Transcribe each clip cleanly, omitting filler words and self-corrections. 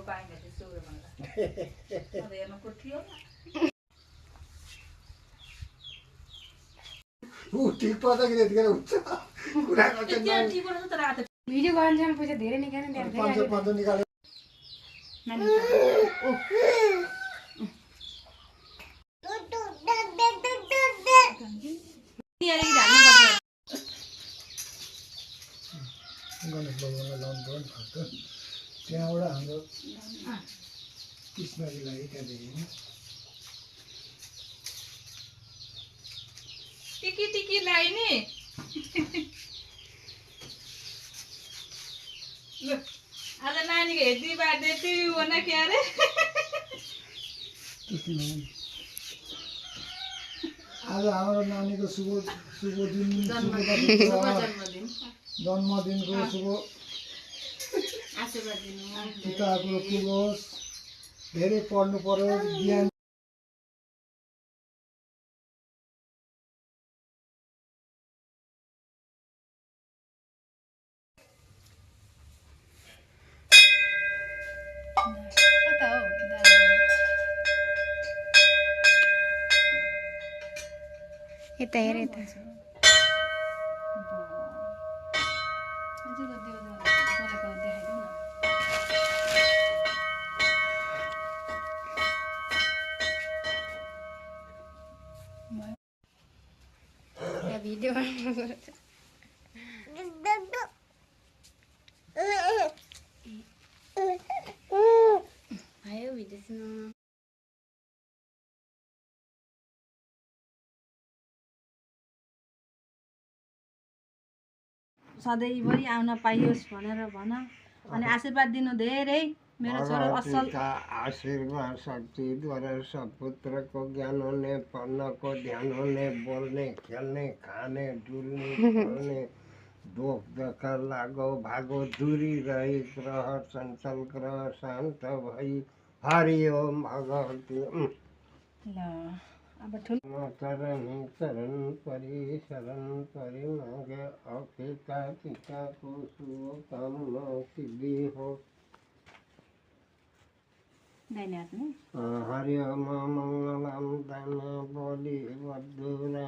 पाइने त्यस्तो उयो भन्दा म त हेर्नु को थियो ठीक पर्छ कि त्यतिखेर हुन्छ कुरा गर्छ ठीक पर्छ तर आज भिडियो गर्नसँग पैसा धेरै निकाल्नु त्यहाँ फेरि 500 निकाल्यो गणेश भगवानलाई लाउनु पर्यो नि फर्स्ट त्यहाँबाट हाम्रो कृष्णजीलाई त्यहाँदेखि टिकी टिकी लाई नि आज नानीको हेप्पी बर्थडे टु यु भन के अरे आज हाम्रो नानीको शुभ दिन जन्मदिनको शुभ आशीर्वाद दिनु पिताको पुगोस् धेरै पढ्नु पर्यो ज्ञान कता हो यता हेर यता भिडियो आयो भिडियोसँग सधैँभरि आउन पाइयोस् भनेर भन अनि आशीर्वाद दिनु धेरै मेरो छोरो असल आशीर्वाद शक्तिद्वारा सपुत्र को ज्ञान होने पढ़ने को ध्यान होने बोलने खेलने खाने डुलने बोलने दोख दखर लागो भागो दूरी रही ग्रह चंचल ग्रह शांत भई हरि ओम भगवती अब ठुलो चरण परि मांगे अपिता पिता को शुभकामना सिद्धि हो दाहिने हातमा हरि ओम मंगलम धन बलि वधुरा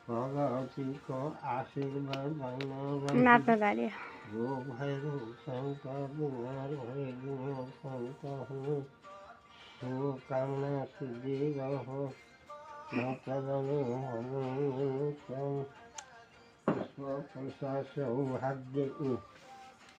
भगवती को आशीर्वाद रोग भैरव शंकर बीमार भय शुभकामना सिद्धि रहो पुष्प प्रसाद सौभाग्य